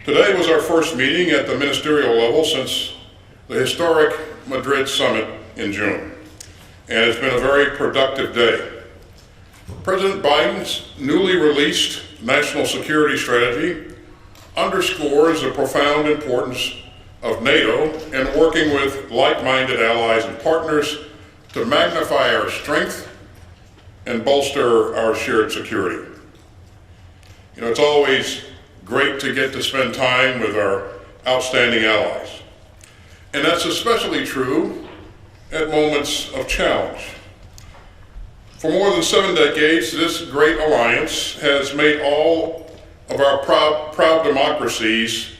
Today was our first meeting at the ministerial level since the historic Madrid summit in June, and it's been a very productive day. President Biden's newly released national security strategy underscores the profound importance of NATO and working with like-minded allies and partners to magnify our strength and bolster our shared security. You know, it's always great to get to spend time with our outstanding allies. And that's especially true at moments of challenge. For more than 7 decades, this great alliance has made all of our proud democracies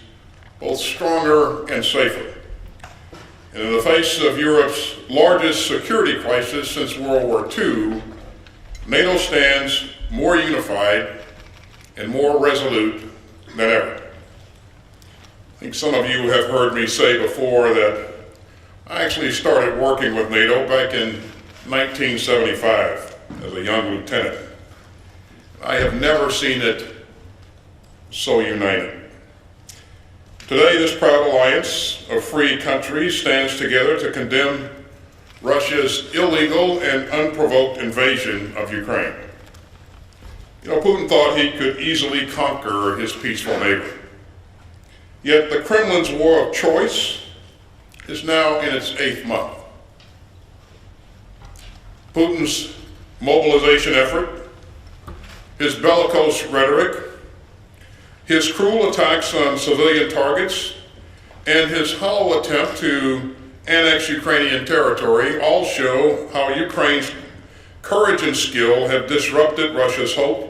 both stronger and safer. And in the face of Europe's largest security crisis since World War II, NATO stands more unified and more resolute than ever. I think some of you have heard me say before that I actually started working with NATO back in 1975 as a young lieutenant. I have never seen it so united. Today, this proud alliance of free countries stands together to condemn Russia's illegal and unprovoked invasion of Ukraine. You know, Putin thought he could easily conquer his peaceful neighbor. Yet the Kremlin's war of choice is now in its 8th month. Putin's mobilization effort, his bellicose rhetoric, his cruel attacks on civilian targets, and his hollow attempt to annex Ukrainian territory all show how Ukraine's courage and skill have disrupted Russia's hope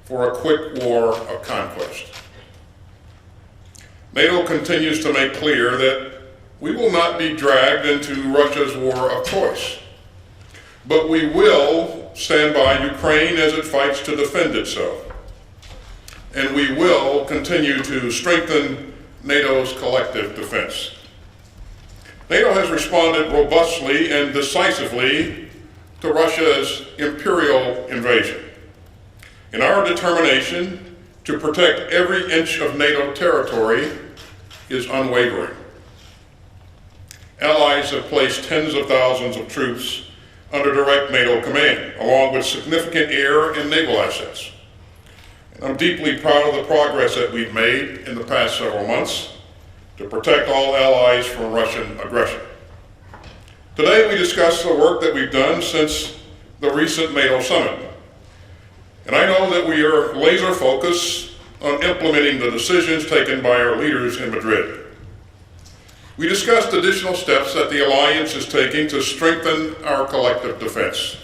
for a quick war of conquest. NATO continues to make clear that we will not be dragged into Russia's war of choice, but we will stand by Ukraine as it fights to defend itself. And we will continue to strengthen NATO's collective defense. NATO has responded robustly and decisively to Russia's imperial invasion. And our determination to protect every inch of NATO territory is unwavering. Allies have placed tens of thousands of troops under direct NATO command, along with significant air and naval assets. I'm deeply proud of the progress that we've made in the past several months to protect all allies from Russian aggression. Today we discuss the work that we've done since the recent NATO summit. And I know that we are laser focused on implementing the decisions taken by our leaders in Madrid. We discussed additional steps that the alliance is taking to strengthen our collective defense.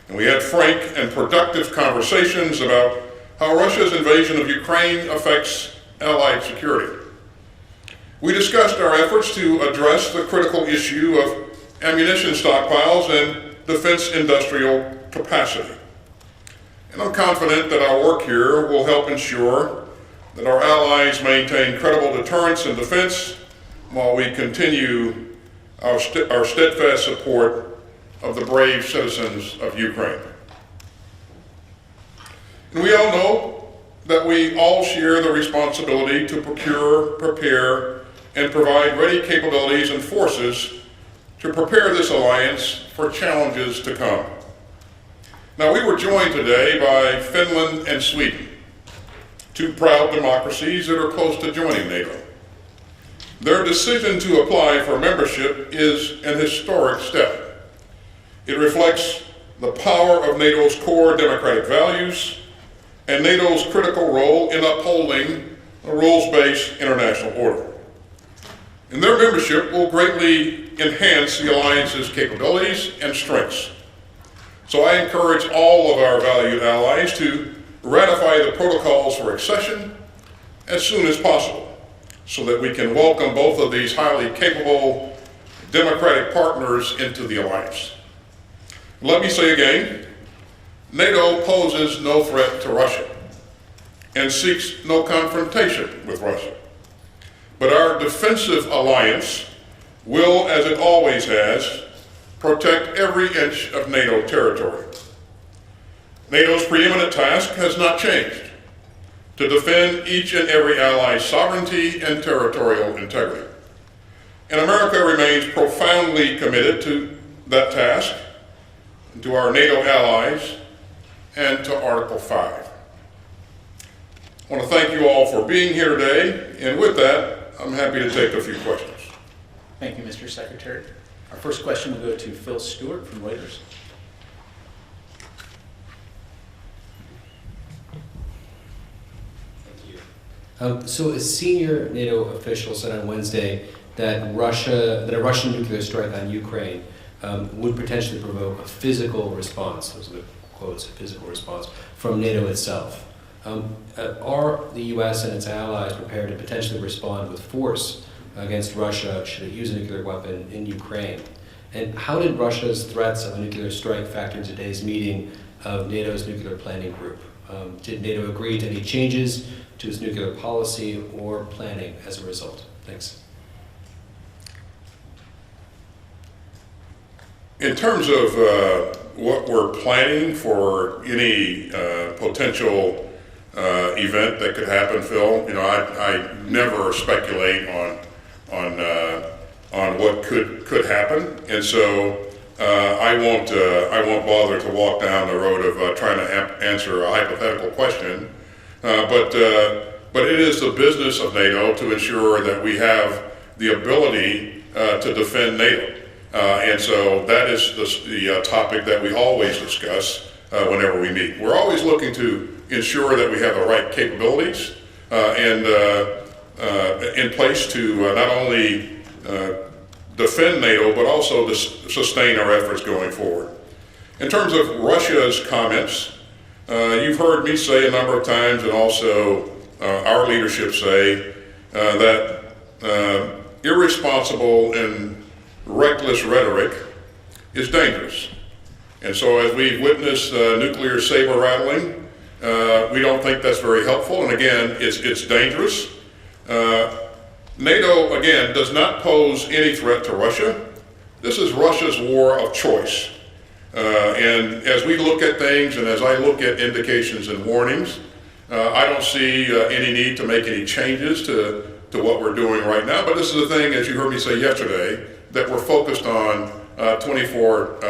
And we had frank and productive conversations about how Russia's invasion of Ukraine affects Allied security. We discussed our efforts to address the critical issue of ammunition stockpiles and defense industrial capacity. And I'm confident that our work here will help ensure that our allies maintain credible deterrence and defense while we continue our steadfast support of the brave citizens of Ukraine. And we all know that we all share the responsibility to procure, prepare, and provide ready capabilities and forces to prepare this alliance for challenges to come. Now, we were joined today by Finland and Sweden, two proud democracies that are close to joining NATO. Their decision to apply for membership is an historic step. It reflects the power of NATO's core democratic values and NATO's critical role in upholding a rules-based international order. And their membership will greatly enhance the alliance's capabilities and strengths. So I encourage all of our valued allies to ratify the protocols for accession as soon as possible, so that we can welcome both of these highly capable democratic partners into the alliance. Let me say again, NATO poses no threat to Russia and seeks no confrontation with Russia. But our defensive alliance will, as it always has, protect every inch of NATO territory. NATO's preeminent task has not changed: to defend each and every ally's sovereignty and territorial integrity. And America remains profoundly committed to that task, to our NATO allies, and to Article 5. I want to thank you all for being here today, and with that, I'm happy to take a few questions. Thank you, Mr. Secretary. Our first question will go to Phil Stewart from Reuters. So a senior NATO official said on Wednesday that a Russian nuclear strike on Ukraine would potentially provoke a physical response, those are the quotes, a physical response, from NATO itself. Are the U.S. and its allies prepared to potentially respond with force against Russia should it use a nuclear weapon in Ukraine? And how did Russia's threats of a nuclear strike factor in today's meeting of NATO's nuclear planning group? Did NATO agree to any changes to its nuclear policy or planning as a result? Thanks. In terms of what we're planning for any potential event that could happen, Phil, I never speculate on what could happen, and so I won't bother to walk down the road of trying to answer a hypothetical question. But it is the business of NATO to ensure that we have the ability to defend NATO. And so that is the topic that we always discuss whenever we meet. We're always looking to ensure that we have the right capabilities and in place to not only defend NATO, but also to sustain our efforts going forward. In terms of Russia's comments, you've heard me say a number of times, and also our leadership say, that irresponsible and reckless rhetoric is dangerous. And so as we've witnessed nuclear saber rattling, we don't think that's very helpful, and again, it's dangerous. NATO, again, does not pose any threat to Russia. This is Russia's war of choice. And as we look at things, and as I look at indications and warnings, I don't see any need to make any changes to what we're doing right now. But this is the thing, as you heard me say yesterday, that we're focused on 24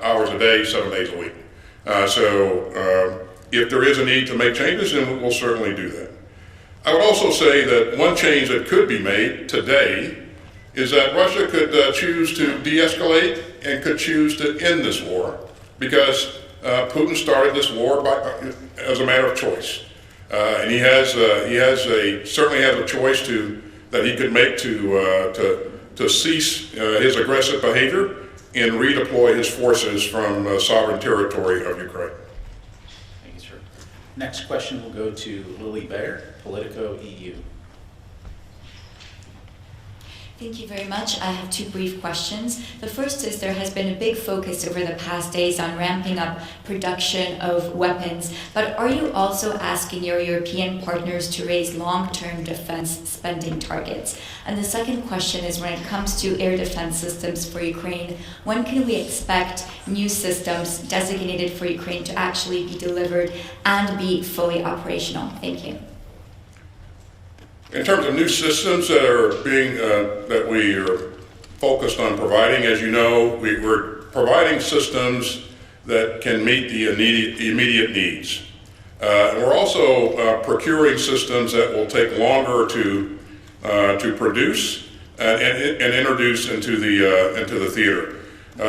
hours a day, 7 days a week. So if there is a need to make changes, then we'll certainly do that. I would also say that one change that could be made today is that Russia could choose to de-escalate and could choose to end this war, because Putin started this war as a matter of choice, and he certainly has a choice that he could make to cease his aggressive behavior and redeploy his forces from sovereign territory of Ukraine. Thank you, sir. Next question will go to Lily Baer, Politico EU. Thank you very much. I have two brief questions. The first is there has been a big focus over the past days on ramping up production of weapons, but are you also asking your European partners to raise long-term defense spending targets? And the second question is, when it comes to air defense systems for Ukraine, when can we expect new systems designated for Ukraine to actually be delivered and be fully operational? Thank you. In terms of new systems that we are focused on providing, as you know, we're providing systems that can meet the immediate needs. We're also procuring systems that will take longer to produce and introduce into the theater.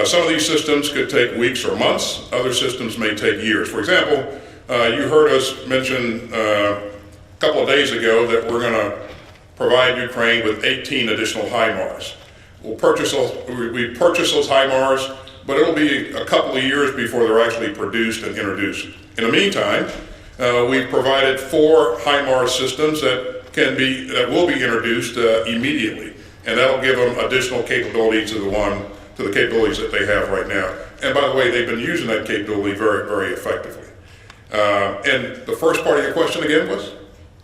Some of these systems could take weeks or months. Other systems may take years. For example, you heard us mention a couple of days ago that we're going to provide Ukraine with 18 additional HIMARS. We purchase those HIMARS, but it'll be a couple of years before they're actually produced and introduced. In the meantime, we've provided 4 HIMARS systems that will be introduced immediately, and that'll give them additional capability to the capabilities that they have right now. And by the way, they've been using that capability very, very effectively. And the first part of your question again was?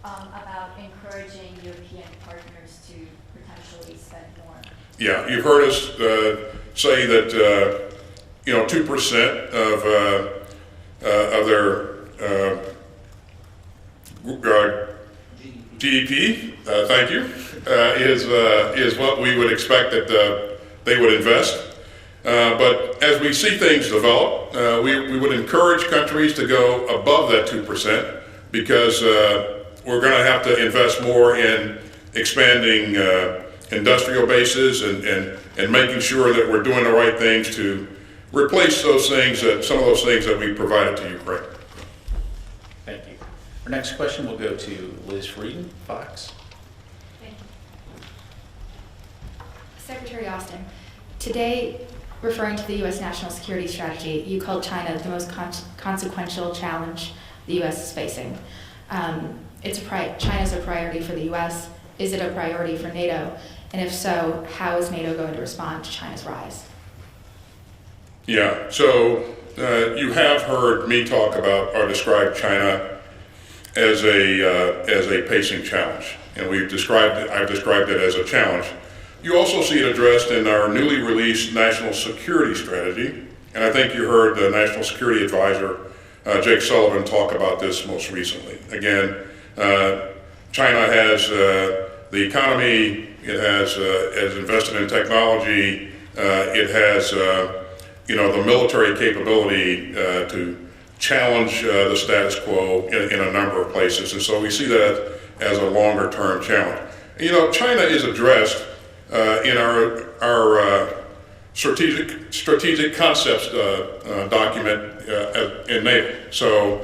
About encouraging European partners to potentially spend more. Yeah, you've heard us say that 2% of their GDP, thank you, is what we would expect that they would invest. But as we see things develop, we would encourage countries to go above that 2% because we're going to have to invest more in expanding industrial bases and making sure that we're doing the right things to replace those things, some of those things that we provided to Ukraine. Thank you. Our next question will go to Liz Frieden, Fox. Thank you. Secretary Austin, today, referring to the U.S. national security strategy, you called China the most consequential challenge the U.S. is facing. China's a priority for the U.S. Is it a priority for NATO? And if so, how is NATO going to respond to China's rise? Yeah, so you have heard me talk about or describe China as a pacing challenge, and I've described it as a challenge. You also see it addressed in our newly released national security strategy, and I think you heard the National Security Advisor, Jake Sullivan, talk about this most recently. Again, China has the economy, it has invested in technology, it has the military capability to challenge the status quo in a number of places, and so we see that as a longer term challenge. China is addressed in our strategic concepts document in NATO. So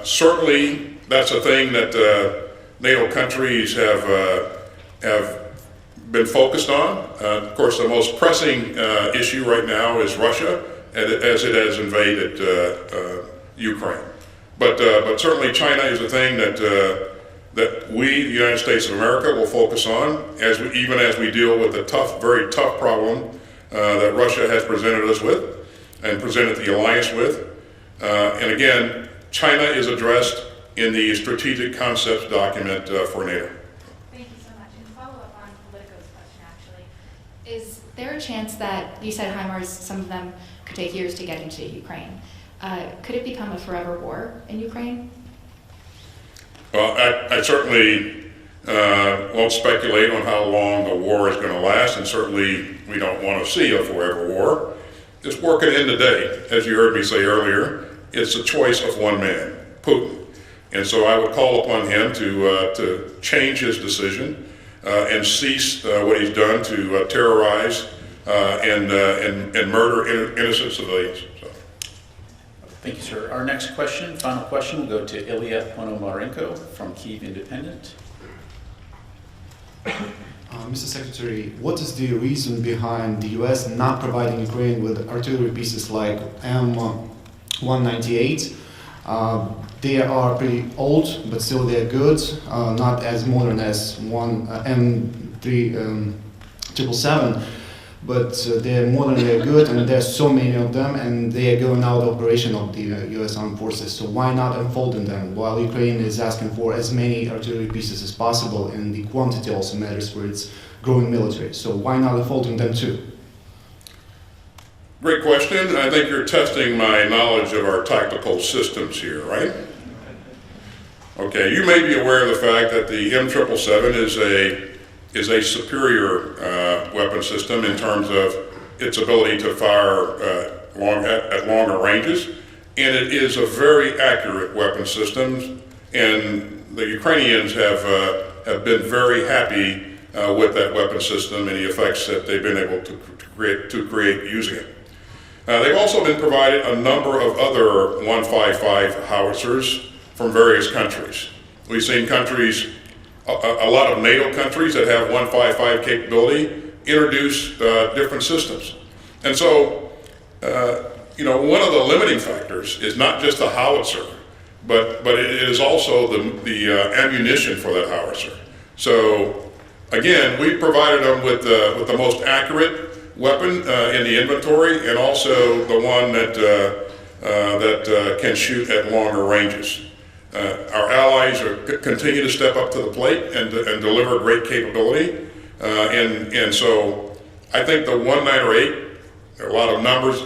certainly that's a thing that NATO countries have been focused on. Of course, the most pressing issue right now is Russia, as it has invaded Ukraine. But certainly China is a thing that we, the United States of America, will focus on even as we deal with the very tough problem that Russia has presented us with and presented the alliance with. And again, China is addressed in the strategic concepts document for NATO. Thank you so much. And follow up on Politico's question, actually, is there a chance that you said HIMARS, some of them could take years to get into Ukraine? Could it become a forever war in Ukraine? Well, I certainly won't speculate on how long the war is going to last, and certainly we don't want to see a forever war. This war could end today. As you heard me say earlier, it's a choice of one man, Putin. And so I would call upon him to change his decision and cease what he's done to terrorize and murder innocent civilians. So. Thank you, sir. Our next question, final question, will go to Ilya Ponomarenko from Kyiv Independent. Mr. Secretary, what is the reason behind the U.S. not providing Ukraine with artillery pieces like M198? They are pretty old, but still they're good, not as modern as M777, but they're modern, they're good, and there's so many of them, and they are going out of operation of the U.S. Armed Forces. So why not unfolding them while Ukraine is asking for as many artillery pieces as possible, and the quantity also matters for its growing military. So why not unfolding them too? Great question. I think you're testing my knowledge of our tactical systems here, right? Okay, you may be aware of the fact that the M777 is a superior weapon system in terms of its ability to fire at longer ranges, and it is a very accurate weapon system, and the Ukrainians have been very happy with that weapon system and the effects that they've been able to create using it. They've also been provided a number of other 155 howitzers from various countries. We've seen countries, a lot of NATO countries that have 155 capability introduce different systems. And so, one of the limiting factors is not just the howitzer, but it is also the ammunition for that howitzer. So, again, we provided them with the most accurate weapon in the inventory, and also the one that can shoot at longer ranges. Our allies continue to step up to the plate and deliver great capability, and so I think the 198, there are a lot of numbers, a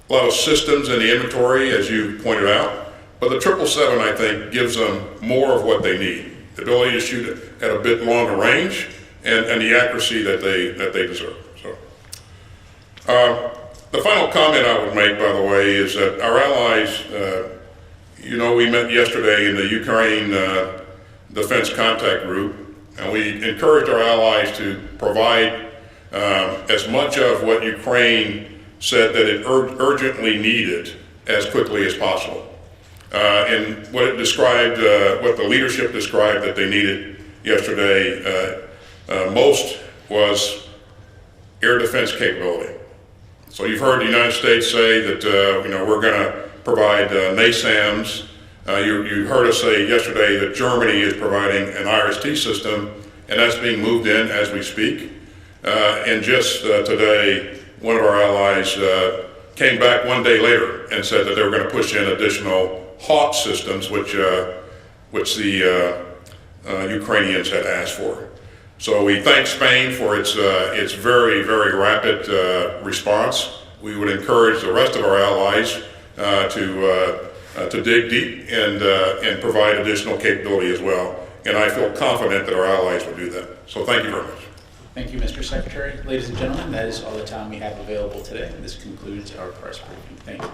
lot of systems in the inventory, as you pointed out, But the 777, I think, gives them more of what they need. The ability to shoot at a bit longer range and the accuracy that they deserve. So, the final comment I would make, by the way, is that our allies, we met yesterday in the Ukraine Defense Contact Group, and we encouraged our allies to provide as much of what Ukraine said that it urgently needed as quickly as possible. And what it described, what the leadership described that they needed yesterday, most was air defense capability. So you've heard the United States say that we're going to provide NASAMS. You heard us say yesterday that Germany is providing an IRIS-T system, and that's being moved in as we speak. And just today, one of our allies came back one day later and said that they were going to push in additional Hawk systems, which the Ukrainians had asked for. So we thank Spain for its very, very rapid response. We would encourage the rest of our allies to dig deep and provide additional capability as well. And I feel confident that our allies will do that. So thank you very much. Thank you, Mr. Secretary. Ladies and gentlemen, that is all the time we have available today. This concludes our press briefing. Thank you.